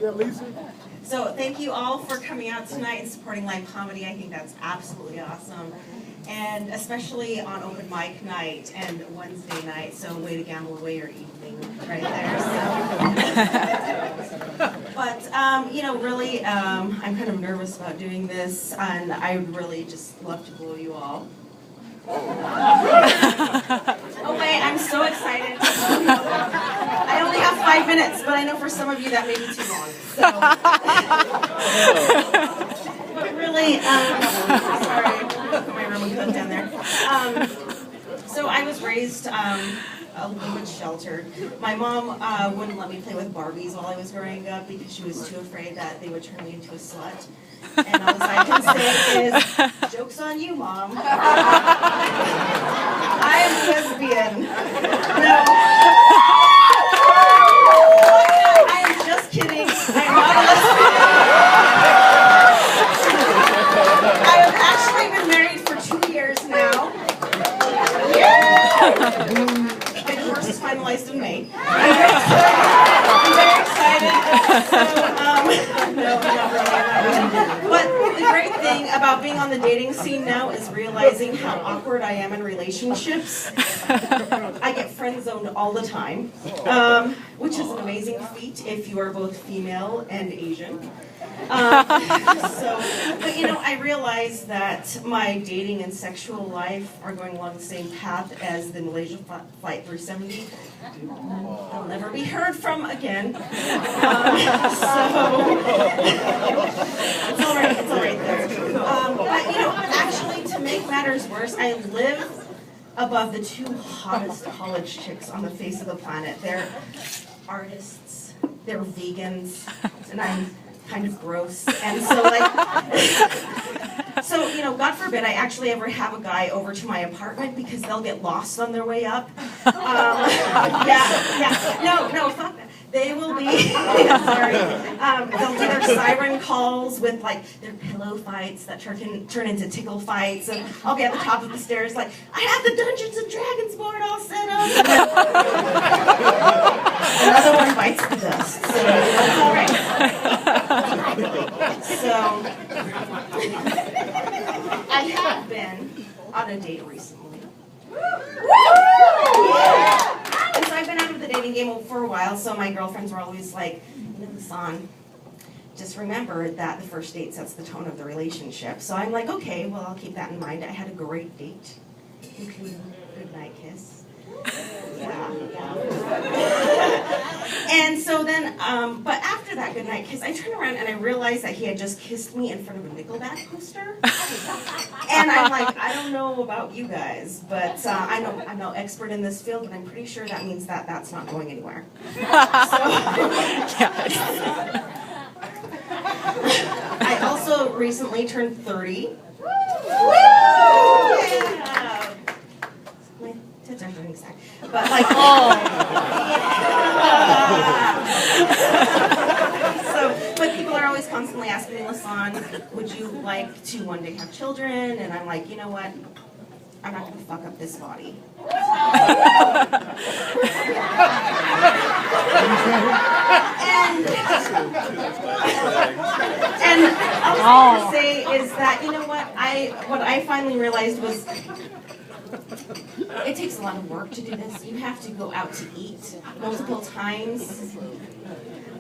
Yeah, Lisa. So thank you all for coming out tonight and supporting live comedy. I think that's absolutely awesome. And especially on open mic night and Wednesday night, so way to gamble away your evening right there. So. But, you know, really, I'm kind of nervous about doing this, and I would really just love to blow you all. Oh wait, I'm so excited. I only have 5 minutes, but I know for some of you that may be too long. So. But really, sorry, put my room coat down there. So I was raised a little bit sheltered. My mom wouldn't let me play with Barbies while I was growing up because she was too afraid that they would turn me into a slut. And all I can say is, joke's on you, Mom. I am lesbian. No. I am just kidding. I am not a lesbian. I have actually been married for 2 years now. My divorce is finalized in May. I'm very excited. So, no, not really. But the great thing about being on the dating scene now is realizing how awkward I am in relationships. I get friend zoned all the time, which is an amazing feat if you are both female and Asian. But you know, I realize that my dating and sexual life are going along the same path as the Malaysia Flight 370. I'll never be heard from again. So it's all right though. But you know, actually, to make matters worse, I live above the 2 hottest college chicks on the face of the planet. They're artists, they're vegans, and I'm kind of gross. And so like, so you know, God forbid I actually ever have a guy over to my apartment because they'll get lost on their way up. No, fuck that. They will be, sorry, they'll do their siren calls with like their pillow fights that turn into tickle fights, and I'll be at the top of the stairs like, I have the Dungeons and Dragons board all set up. Another one bites the dust, so it's all right. So, I have been on a date recently. And so I've been out of the dating game for a while, so my girlfriends were always like, Lisan, just remember that the first date sets the tone of the relationship. So I'm like, okay, well, I'll keep that in mind. I had a great date, including a goodnight kiss. Yeah. And so then, but after that goodnight kiss, I turned around and I realized that he had just kissed me in front of a Nickelback poster. And I'm like, I don't know about you guys, but I'm no expert in this field, but I'm pretty sure that means that that's not going anywhere. I also recently turned 30. Tits are turning sad. But like, but people are always constantly asking me, Lisan, would you like to one day have children? And I'm like, you know what? I'm not going to fuck up this body. And all I was going to say is that, you know what I finally realized was, it takes a lot of work to do this. You have to go out to eat multiple times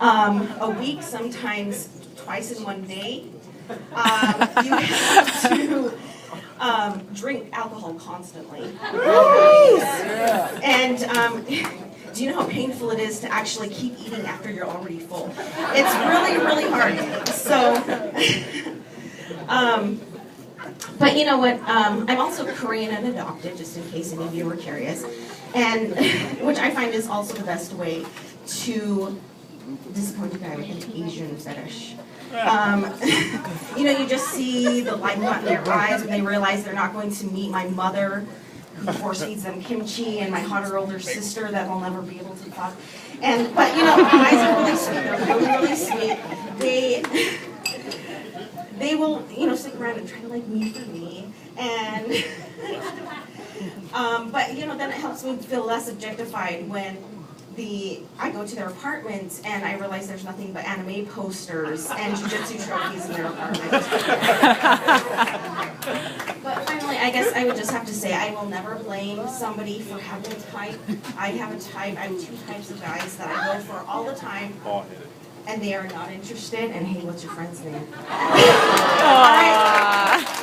a week, sometimes twice in one day. You have to drink alcohol constantly. And do you know how painful it is to actually keep eating after you're already full? It's really, really hard. So, but you know what? I'm also Korean and adopted, just in case any of you were curious, and which I find is also the best way to disappoint a guy with an Asian fetish. You know, you just see the light in their eyes when they realize they're not going to meet my mother, who force feeds them kimchi, and my hotter older sister that they'll never be able to fuck. But you know, guys are really sweet. They're really, really sweet. They will, you know, stick around and try to like me for me, and but you know, then it helps me feel less objectified when I go to their apartment and I realize there's nothing but anime posters and jiu-jitsu trophies in their apartment. But finally, I guess I would just have to say I will never blame somebody for having a type. I have a type. I have 2 types of guys that I go for all the time. And they are not interested. And hey, what's your friend's name? All right.